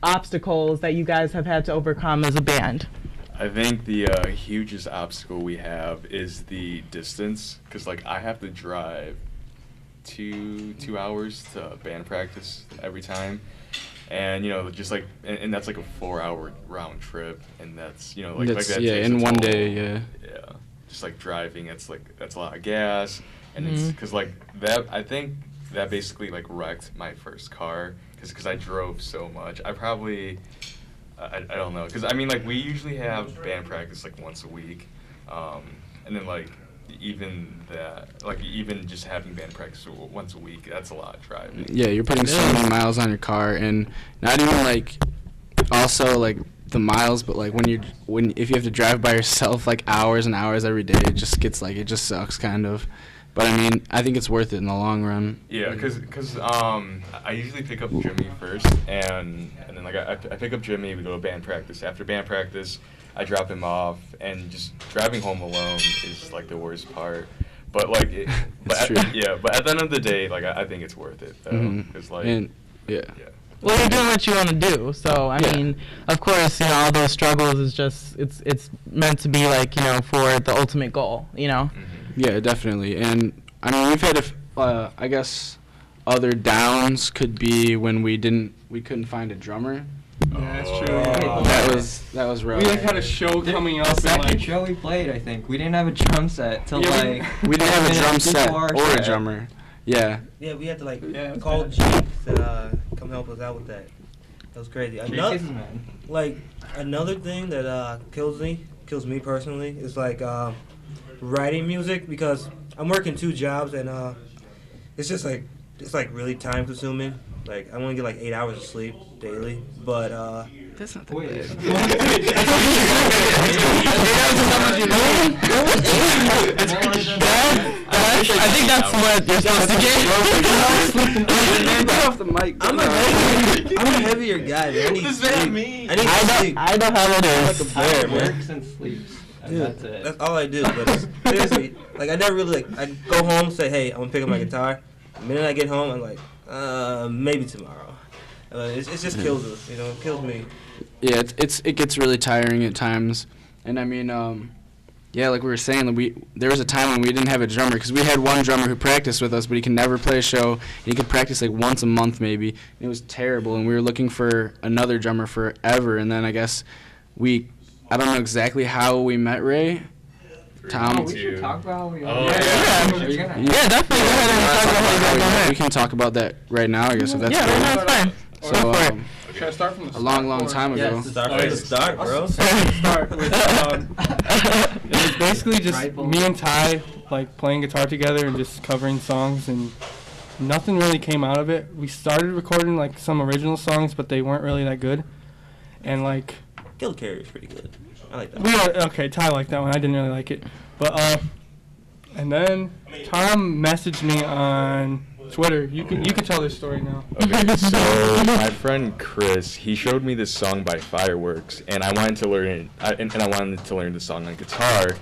obstacles that you guys have had to overcome as a band? I think the hugest obstacle we have is the distance, because like I have to drive two hours to band practice every time, and just like and that's like a 4-hour round trip, and that's like that takes in one day, yeah, just like driving, that's a lot of gas, and it's because like that, I think that basically like wrecked my first car, because I drove so much. I probably I don't know, because I mean like we usually have band practice like once a week, and then like even just having band practice once a week, that's a lot of driving. Yeah, you're putting so many miles on your car, and not even like also like the miles, but like if you have to drive by yourself like hours and hours every day, it just gets like, it just sucks kind of. But I mean, I think it's worth it in the long run. Yeah, because I usually pick up Jimmy first, and then like I pick up Jimmy, we go to band practice. After band practice, I drop him off, and just driving home alone is like the worst part. But like, but at the end of the day, like I think it's worth it though, because like yeah. Well, you're doing what you want to do, so I mean, of course, all those struggles is just it's meant to be like for the ultimate goal, Yeah, definitely. And I mean, we've had I guess other downs could be when we couldn't find a drummer. Yeah, that's true. That was rough. We had a show coming up. The second show we played, I think we didn't have a drum set till we didn't have a drum set or a drummer. Yeah. Yeah, we had to call G to come help us out with that. That was crazy. Another thing that kills me personally is like writing music, because I'm working 2 jobs, and it's just like really time consuming. Like I want to get like 8 hours of sleep daily, but that's not that bad. I think that's what you're supposed to get. Off the mic. I'm a heavier guy, man. I need sleep. I know how it is. Like a bear, man. Works and sleeps. Dude, that's it. That's all I do. But seriously, like I never really I go home, say, hey, I'm gonna pick up my guitar. The minute I get home, I'm like, maybe tomorrow. It just kills us, it kills me. Yeah, it gets really tiring at times, and I mean, like we were saying, there was a time when we didn't have a drummer, because we had one drummer who practiced with us, but he could never play a show. And he could practice like once a month maybe. And it was terrible, and we were looking for another drummer forever. And then I guess I don't know exactly how we met Ray. Tom. We should talk about how we Yeah, definitely. Go ahead. We can talk about that right now, I guess, if that's that's fine. So, should I start from the start? A long time ago. Start from the start, bro. Start with, it was basically just me and Ty like playing guitar together and just covering songs, and nothing really came out of it. We started recording like some original songs, but they weren't really that good. And like Kill Carrier is pretty good. I like that. Ty liked that one. I didn't really like it. But and then Tom messaged me on Twitter. You can tell this story now. Okay, so my friend Chris, he showed me this song by Fireworks, and I wanted to learn it, and I wanted to learn the song on guitar,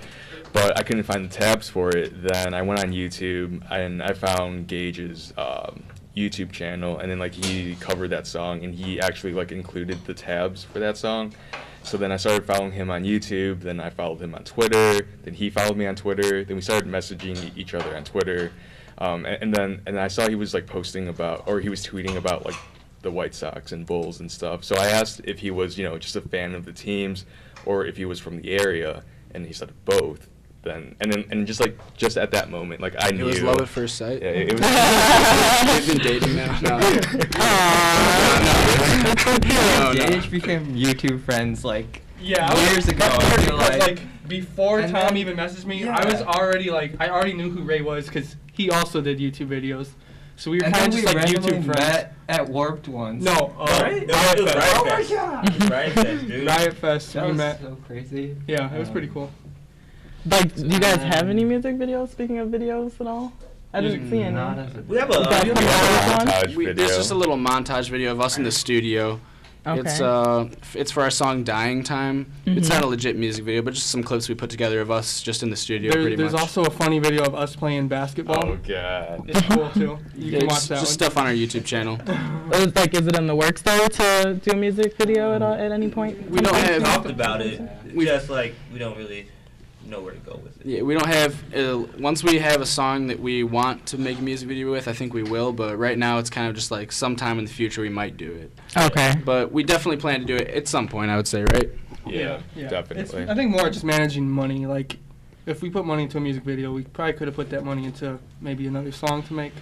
but I couldn't find the tabs for it. Then I went on YouTube, and I found Gage's YouTube channel, and then like he covered that song, and he actually like included the tabs for that song. So then I started following him on YouTube, then I followed him on Twitter, then he followed me on Twitter, then we started messaging each other on Twitter. And then I saw he was like posting about, or he was tweeting about like the White Sox and Bulls and stuff. So I asked if he was, just a fan of the teams, or if he was from the area, and he said both. Then just at that moment, like I knew. It was love at first sight. Yeah, it was. They've been dating now. No. Gage became YouTube friends like years ago. Like before Tom even messaged me, I was already I already knew who Ray was, because he also did YouTube videos. So we were kind of just like YouTube friends. Met at Warped once. No, Riot Fest. Oh my God! Riot Fest, dude. Riot Fest. That we was met. so crazy. Yeah, it was pretty cool. Like, do you guys have any music videos? Speaking of videos at all, I didn't see any. We have a There's just a little montage video of us in the studio, Okay. It's for our song "Dying Time." It's Mhm. not a legit music video, but just some clips we put together of us just in the studio. Pretty There's much. also a funny video of us playing basketball. Oh god. It's cool too. You can watch It's that just one. stuff on our YouTube channel. Is it in the works though to do a music video at any point? We don't have. talked about it. We- Just like we don't really know where to go with it. Yeah, we don't have. Once we have a song that we want to make a music video with, I think we will. But right now, it's kind of just like sometime in the future we might do it. Okay. But we definitely plan to do it at some point. I would say, right? Yeah, It's, definitely. I think more just managing money. Like, if we put money into a music video, we probably could have put that money into maybe another song to make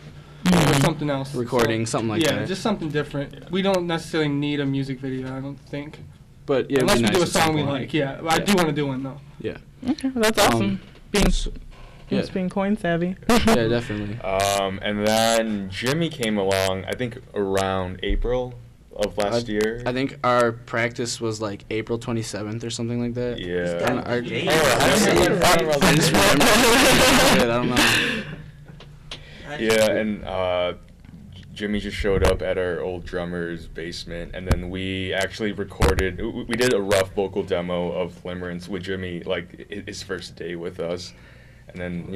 or something else. Recording, something like yeah, that. just something different. We don't necessarily need a music video, I don't think. But yeah, it'd Unless be we nice do a at some song we point. like. Yeah, I do want to do one though. Yeah. Okay, well, that's awesome. Being yeah. being coin savvy. Yeah, definitely. And then Jimmy came along, I think around April of last year. I think our practice was like April 27th or something like that. Yeah. I don't know, our- Jay- I just remember. I don't know. Yeah, and Jimmy just showed up at our old drummer's basement, and then we actually recorded. We did a rough vocal demo of Limerence with Jimmy, like his first day with us, and then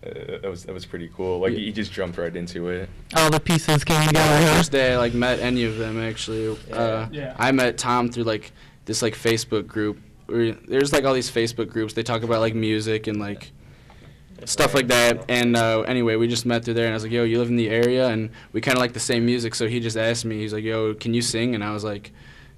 that was pretty cool. Like Yeah. he just jumped right into it. All the pieces came together. huh? First day I like met any of them actually. Yeah. I met Tom through like this like Facebook group. There's like all these Facebook groups. They talk about like music and like stuff like that. And anyway, we just met through there, and I was like, "Yo, you live in the area?" And we kind of like the same music, so he just asked me. He's like, "Yo, can you sing?" And I was like,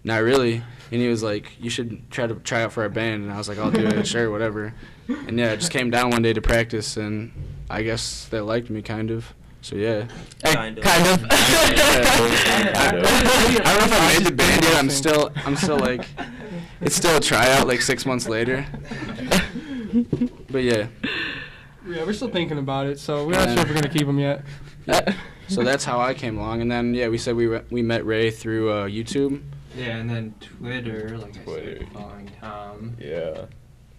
"Not really." And he was like, "You should try out for our band." And I was like, "I'll do it, sure, whatever." And yeah, I just came down one day to practice, and I guess they liked me kind of. So yeah. Kind of. Kind of. I don't know if I made the band yet. I'm still like, it's still a tryout like 6 months later. But yeah. Yeah, we're still thinking about it, so we're not sure if we're gonna keep them yet. So that's how I came along, and then yeah, we said we met Ray through YouTube. Yeah, and then Twitter, like I Twitter. started following Tom. Yeah.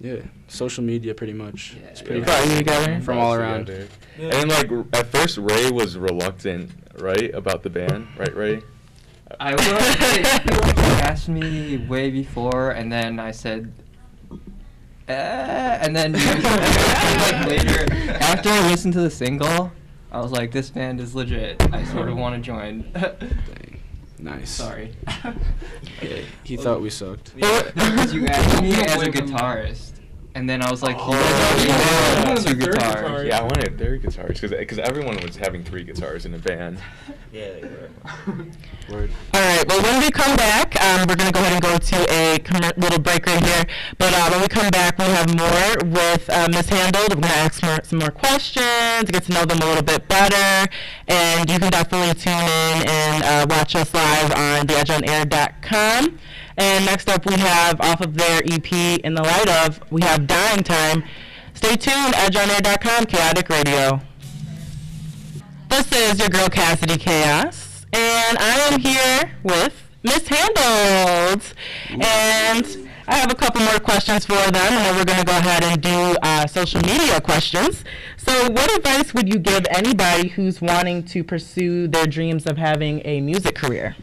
Yeah, social media pretty much. Yeah. It's pretty Brought you together. from all around. Together. And then, like at first, Ray was reluctant, right, about the band, right, Ray? I was. He asked me way before, and then I said, and then like later, after I listened to the single, I was like, this band is legit. I sort of want to join. Dang. Nice. Sorry. Yeah, he thought we sucked. Yeah. Because you asked me as a Wait, guitarist, and then I was like, Oh, yeah. two Third guitars. guitar. Yeah, I wanted their guitars because everyone was having 3 guitars in a band. Yeah, they were. Word. All right. Well, when we come back, we're gonna go ahead and go to a little break right here. But when we come back, we have more with Mishandled. We're gonna ask some more questions, get to know them a little bit better, and you can definitely tune in and watch us live on theedgeonair.com. And next up, we have off of their EP In the Light Of, we have Dying Time. Stay tuned, edgeonair.com, Chaotic Radio. This is your girl Cassidy Chaos, and I am here with Mishandled. And I have a couple more questions for them, and then we're going to go ahead and do social media questions. So what advice would you give anybody who's wanting to pursue their dreams of having a music career?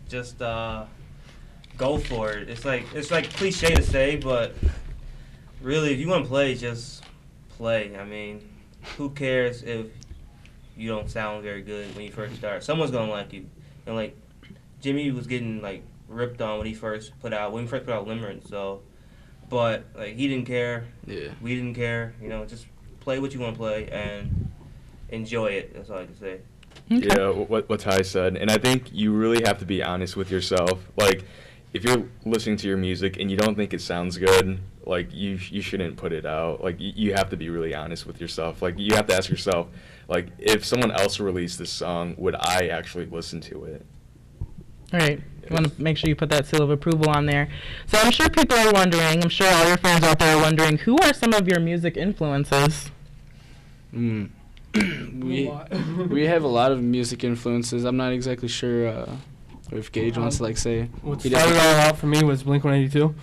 Just go for it. It's like cliche to say, but really, if you want to play, just play. I mean, who cares if you don't sound very good when you first start? Someone's gonna like you. And like Jimmy was getting like ripped on when he first put out Limerence. So, but like he didn't care. Yeah. We didn't care. Just play what you want to play and enjoy it. That's all I can say. Okay. Yeah, what Ty said, and I think you really have to be honest with yourself. Like, if you're listening to your music and you don't think it sounds good, like you shouldn't put it out. Like you have to be really honest with yourself. Like you have to ask yourself, like if someone else released this song, would I actually listen to it? All right. You want to make sure you put that seal of approval on there. So I'm sure people are wondering, I'm sure all your fans out there are wondering, who are some of your music influences? We have a lot of music influences. I'm not exactly sure if Gage wants to like say. What He started definitely- all out for me was Blink-182.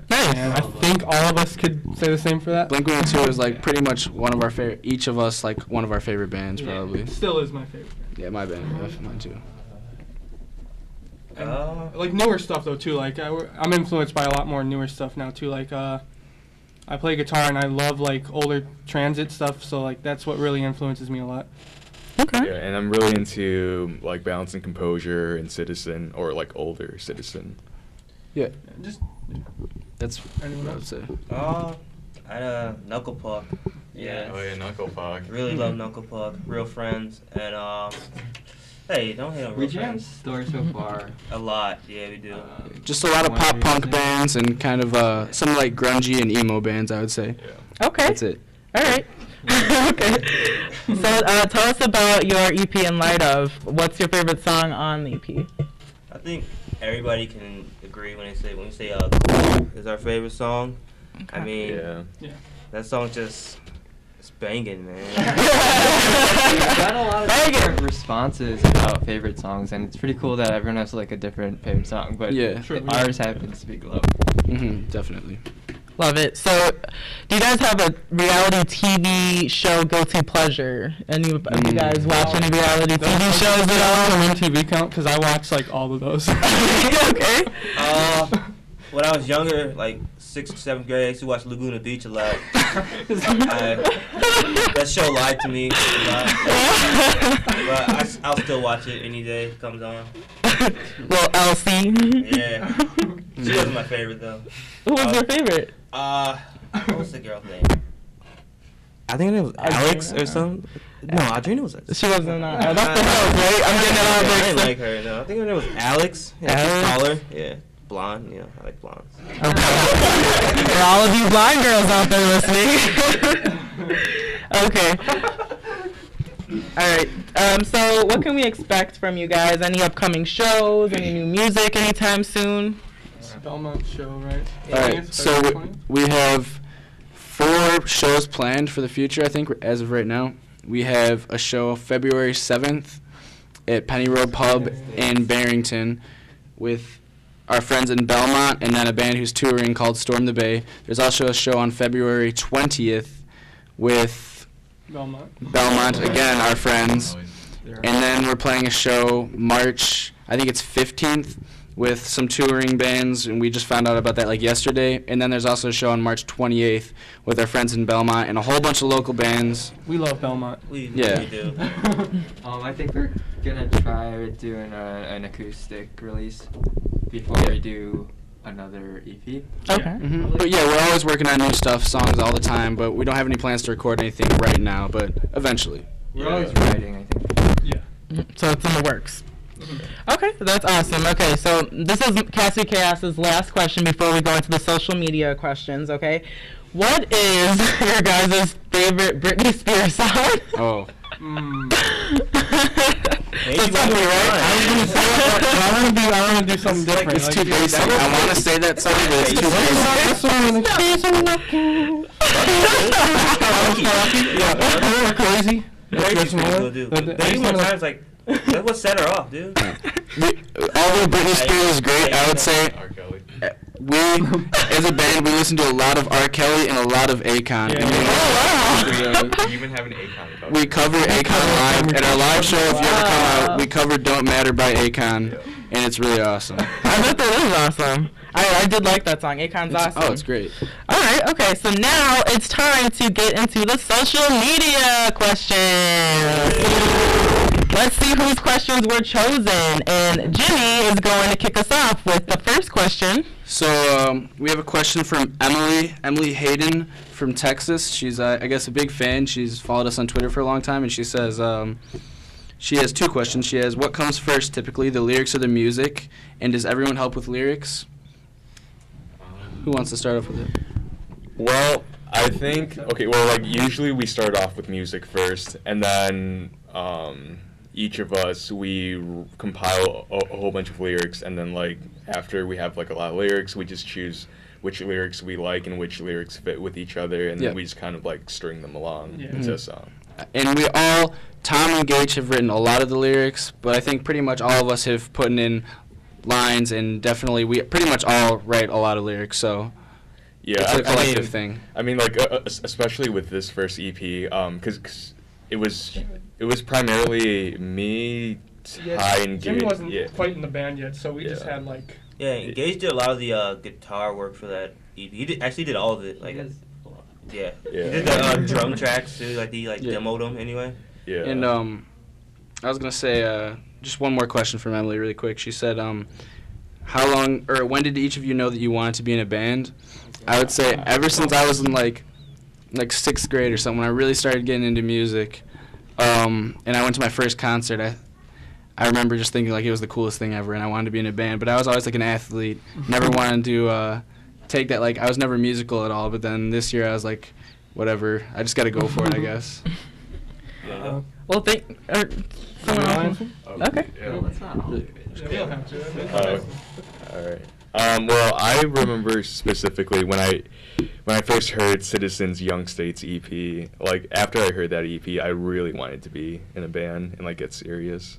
Nice. And I think all of us could say the same for that. Blink-182 is like pretty much one of our favorite. Each of us like one of our favorite bands probably. Still is my favorite. Yeah, my band, mine too. And, like newer stuff though too. Like I'm influenced by a lot more newer stuff now too. Like I play guitar and I love like older transit stuff. So like that's what really influences me a lot. Okay. Yeah, and I'm really into like Balance and Composure and Citizen, or like older Citizen. Yeah, Just that's what I would say. Knuckle Puck. Yeah. Oh yeah, Knuckle Puck. Really love Knuckle Puck. Real Friends. And hey, don't hate on We Real jammed Friends. Story so far. A lot. Yeah, we do. Just a lot of pop punk bands and kind of some like grungy and emo bands, I would say. Yeah. Okay. That's it. All right. Okay. So tell us about your EP In Light Of. What's your favorite song on the EP? I think everybody can agree when we say Cool is our favorite song. Okay. I mean, Yeah. that song just it's banging, man. We've got a lot of Very good. different responses about favorite songs, and it's pretty cool that everyone has like a different favorite song. But Yeah. Sure. ours happens to be Glow. Definitely. Love it. So, do you guys have a reality TV show guilty pleasure? Any of you guys watch any reality TV shows at all? on TV count because I watch like all of those. Okay. When I was younger, like 6th, 7th grade, I used to watch Laguna Beach a lot. That show lied to me a lot. But I'll still watch it any day it comes on. Well, Elsie. Yeah. She wasn't my favorite, though. Who was your favorite? What was the girl's name? I think her name was Alex or something. No, Adrena was. She wasn't. That's the house, right? I'm getting it all I mixed didn't up. like her. No, I think her name was Alex. Yeah, Alex? taller. Yeah, blonde. You know, I like blondes. For all of you blind girls out there listening. Okay. All right. So, what can we expect from you guys? Any upcoming shows? Any new music anytime soon? Belmont show, right? All right, so we have 4 shows planned for the future, I think, as of right now. We have a show February 7th at Penny Road Pub in Barrington with our friends in Belmont and then a band who's touring called Storm the Bay. There's also a show on February 20th with Belmont, again, our friends. And then we're playing a show March, I think it's 15th, with some touring bands, and we just found out about that like yesterday. And then there's also a show on March 28th with our friends in Belmont and a whole bunch of local bands. We love Belmont. We Yeah. do. I think we're gonna try doing an acoustic release before we do another EP. Okay. But yeah, we're always working on new stuff, songs all the time, but we don't have any plans to record anything right now, but eventually. We're always writing, I think. Yeah. So it's in the works. Okay, that's awesome. Okay, so this is Cassie Chaos's last question before we go into the social media questions, okay? What is your guys' favorite Britney Spears song? Oh. Maybe Something, right? I was gonna say that, but I want to do something different. It's too basic. I want to say that song, but it's too basic. Yeah, crazy. Crazy That's people do. the- Maybe one time's like that's what set her off, dude. Although Britney Spears is great, I would say R. Kelly. we, as a band, we listen to a lot of R. Kelly and a lot of Akon. Yeah. And We even have an Akon cover. we cover Akon live at our live show. If you ever come out, we cover "Don't Matter" by Akon, and it's really awesome. I bet that is awesome. I did like that song. Akon's awesome. Oh, it's great. All right, okay, so now it's time to get into the social media questions. Let's see whose questions were chosen. And Jimmy is going to kick us off with the first question. So we have a question from Emily Hayden from Texas. She's, I guess, a big fan. She's followed us on Twitter for a long time, and she says she has 2 questions. She has, what comes first, typically, the lyrics or the music, and does everyone help with lyrics? Who wants to start off with it? Well, I think, okay, well, like, usually we start off with music first, and then each of us, we compile a whole bunch of lyrics, and then, like, after we have, like, a lot of lyrics, we just choose which lyrics we like and which lyrics fit with each other, and then we just kind of, like, string them along into a song. And we all, Tom and Gage have written a lot of the lyrics, but I think pretty much all of us have put in lines, and definitely we pretty much all write a lot of lyrics, so Yeah, it's a collective I mean, thing. I mean, like, especially with this first EP, because it was primarily me, Ty and Jimmy Gage. wasn't Yeah. quite in the band yet, so we just Yeah. had like. Yeah, Gage did a lot of the guitar work for that EP. He actually did all of it. Like, yeah. Yeah. He did the drum tracks too. Like he Yeah. demoed them anyway. Yeah. And I was gonna say just one more question from Emily, really quick. She said, how long or when did each of you know that you wanted to be in a band? I would say ever since I was in like 6th grade or something, when I really started getting into music. And I went to my first concert. I remember just thinking like it was the coolest thing ever, and I wanted to be in a band. But I was always like an athlete. Never wanted to take that. Like I was never musical at all. But then this year I was like, whatever. I just got to go for it, I guess. Well, someone else? Okay. Yeah. That's not all. Yeah, we don't have to. All right. Well, I remember specifically when I first heard Citizens Young States EP. Like after I heard that EP, I really wanted to be in a band and like get serious.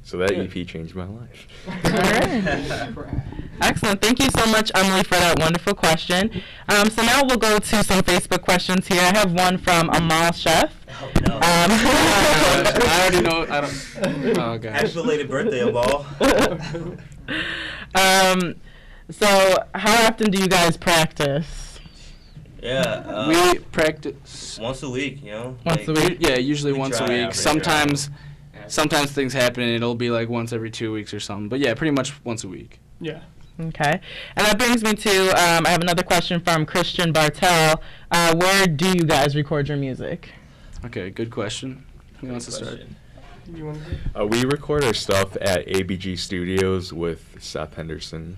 So that EP changed my life. All right. Excellent. Thank you so much, Emily, for that wonderful question. So now we'll go to some Facebook questions here. I have one from Amal Chef. Oh no. I already know. I don't. Oh gosh. Happy belated birthday, Amal. So how often do you guys practice? Yeah. We practice Once a week, you know. Once a week? Yeah, usually We once a try week. average, Sometimes things happen and it'll be like once every 2 weeks or something. But yeah, pretty much once a week. Yeah. Okay. And that brings me to, I have another question from Christian Bartel. Where do you guys record your music? Okay, good question. Who wants to start? You want to? We record our stuff at ABG Studios with Seth Henderson.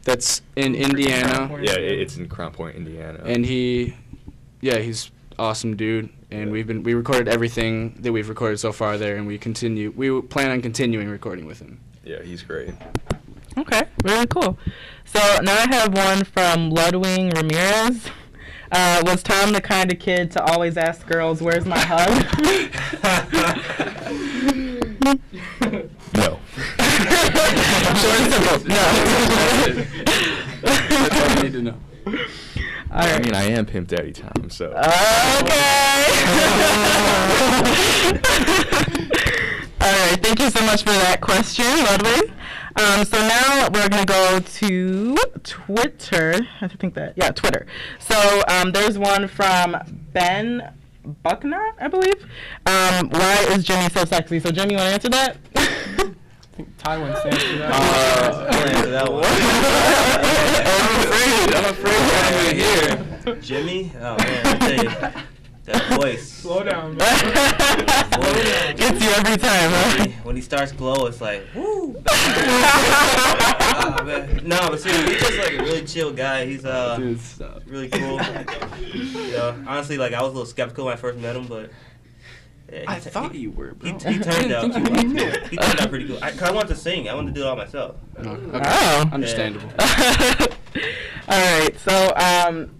That's in Indiana, Yeah, it's in Crown Point, Indiana. and he's awesome dude. And we recorded everything that we've recorded so far there, and we plan on continuing recording with him. Yeah, he's great. Okay, really cool. So now I have one from Ludwig Ramirez. Was Tom the kind of kid to always ask girls, "Where's my hug?" No. Short and simple. No. That's all you need to know. All right. I mean, I am Pimp Daddy Tom, so. Okay. All right. Thank you so much for that question, Ludwig. So now we're going to go to Twitter. Twitter. So there's one from Ben Buckner, I believe. Why is Jimmy so sexy? So Jimmy, you want to answer that? I think Ty wants to answer that. I'll answer that one. I'm afraid I'm here. Jimmy? Oh man, I tell you, that voice. Slow down. Gets you every time, huh? When he starts glow, it's like, woo! Man. No, but seriously, he's just like a really chill guy. He's Dude, stop. really cool. Yeah, honestly, like I was a little skeptical when I first met him, but yeah, I thought you were, bro. he turned out. He turned out pretty cool. Cause I wanted to sing. I wanted to do it all myself. Okay. Oh. Understandable. All right. So,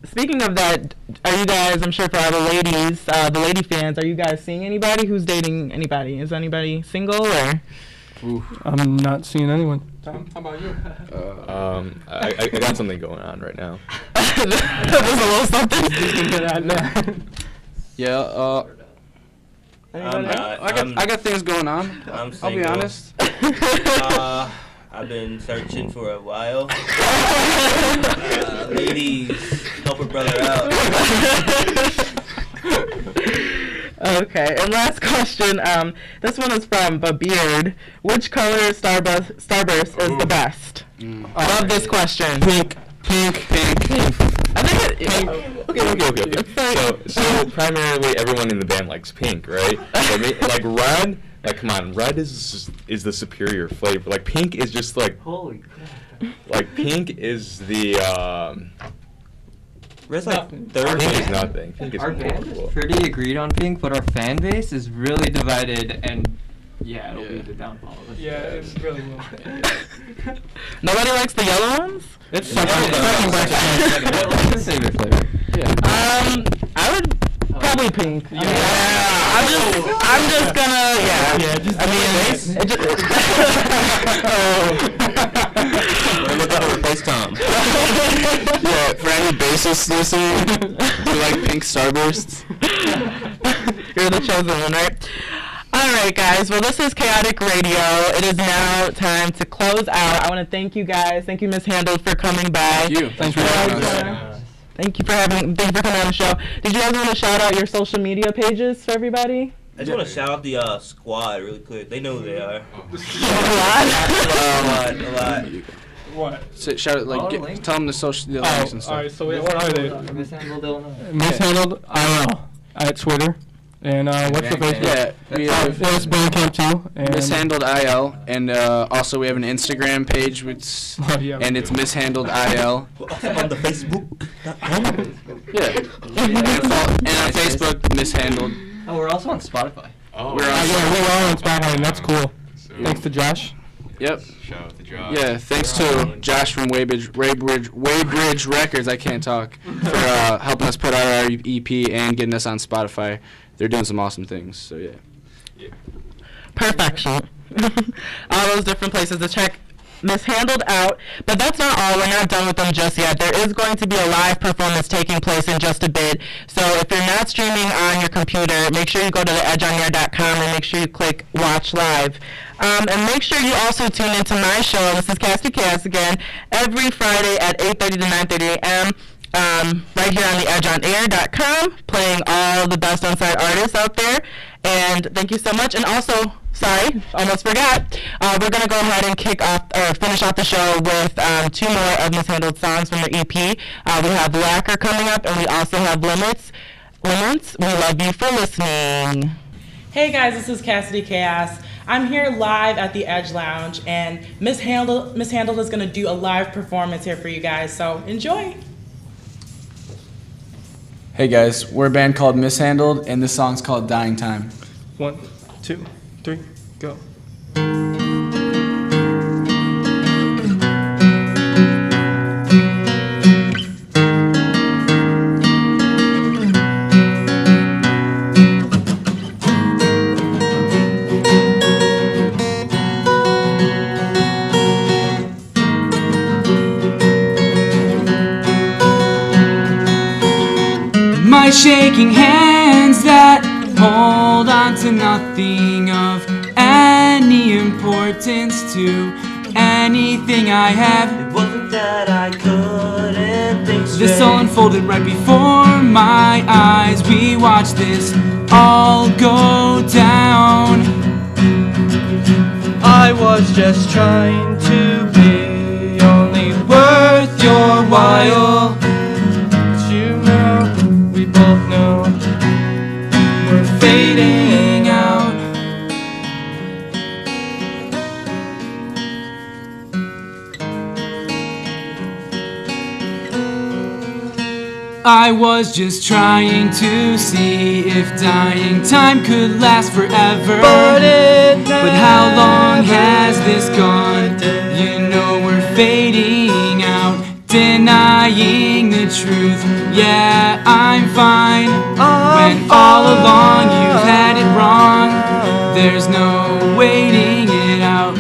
speaking of that, are you guys? I'm sure for all the ladies, the lady fans, are you guys seeing anybody who's dating anybody? Is anybody single or? I'm not seeing anyone. Tom, how about you? I got something going on right now. There's a little something. Yeah. I'm not. I got things going on. I'm I'll be single. honest. I've been searching for a while. Ladies, help a brother out. Okay, and last question. This one is from Beard. Which color Starburst is the best? Love this question. Pink. I think Okay. So primarily everyone in the band likes pink, right? So like red, like come on, red is the superior flavor. Like pink is just like Holy crap. like pink is the Red's like Nothing. third. pink is nothing. Pink is Our band horrible. is pretty agreed on Pink, but our fan base is really divided, and yeah, it'll be the downfall of it. Yeah, it really will. Nobody likes the yellow ones? It's Yeah, second What's your favorite flavor? I would probably pink. Yeah. I'm just gonna, Yeah, just I mean, it We're looking to replace Tom. Yeah, for any bassists listening who like pink Starbursts. You're the chosen one, right? All right, guys. Well, this is Chaotic Radio. It is now time to close out. I want to thank you guys. Thank you, Mishandled, for coming by. Thank you. Thanks for having us. Thank you for coming on the show. Did you guys want to shout out your social media pages for everybody? I just want to shout out the squad really quick. They know who they are. A lot. What? So, shout it, like, tell them the links and stuff. Alright, so what are they? Mishandled Illinois. Mishandled IL at Twitter. And what's the Facebook? Yeah, we have There's Bandcamp too. And Mishandled IL, and also we have an Instagram page, which, and it's Mishandled IL. On the Facebook. Yeah. And on Facebook, Mishandled. Oh, we're also on Spotify. Oh, We're on we're on Spotify, and that's cool. Thanks to Josh. Yep. Shout out to Josh. Yeah, thanks to Josh from Waybridge Records, I can't talk, for helping us put out our EP and getting us on Spotify. They're doing some awesome things, so yeah. Perfection. All those different places to check Mishandled out. But that's not all. We're not done with them just yet. There is going to be a live performance taking place in just a bit. So if you're not streaming on your computer, make sure you go to theedgeonair.com and make sure you click Watch Live. And make sure you also tune into my show. This is Casty Cass again, every Friday at 8:30 to 9:30 a.m. Right here on theedgeonair.com, playing all the best on-site artists out there. And thank you so much. And also, sorry, almost forgot, we're going to go ahead and finish off the show with 2 more of Mishandled songs from the EP. We have Lacquer coming up, and we also have Limits. Limits, we love you for listening. Hey guys, this is Cassidy Chaos. I'm here live at the Edge Lounge, and Mishandled is going to do a live performance here for you guys, so enjoy. Hey guys, we're a band called Mishandled, and this song's called Dying Time. 1, 2, 3, go. My shaking hands that hold on to nothing of any importance to anything I have. It wasn't that I couldn't think straight. This all unfolded right before my eyes. We watched this all go down. I was just trying to be only worth your while. But you know, we both know we're fading out. I was just trying to see if dying time could last forever. But how long has this gone? You know we're fading out, denying the truth. Yeah, I'm fine, when all along you've had it wrong. There's no waiting it out.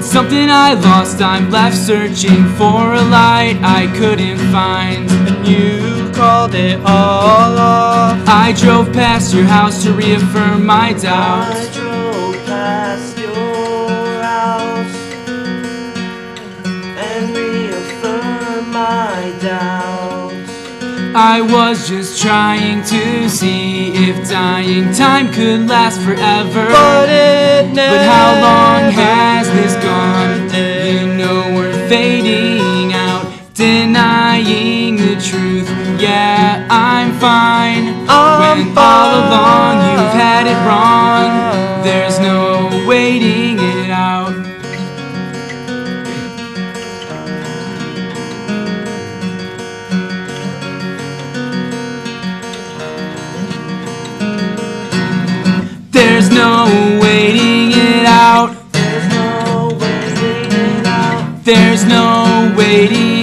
Something I lost, I'm left searching for a light I couldn't find. And you called it all off. I drove past your house to reaffirm my doubts. I drove past your house and reaffirmed my doubts. I was just trying to see if dying time could last forever. But how long has this gone? You know we're fading out, denying the truth. Yeah, I'm fine, when all along you've had it wrong. There's no waiting it out. There's no waiting it out. There's no waiting it out. There's no waiting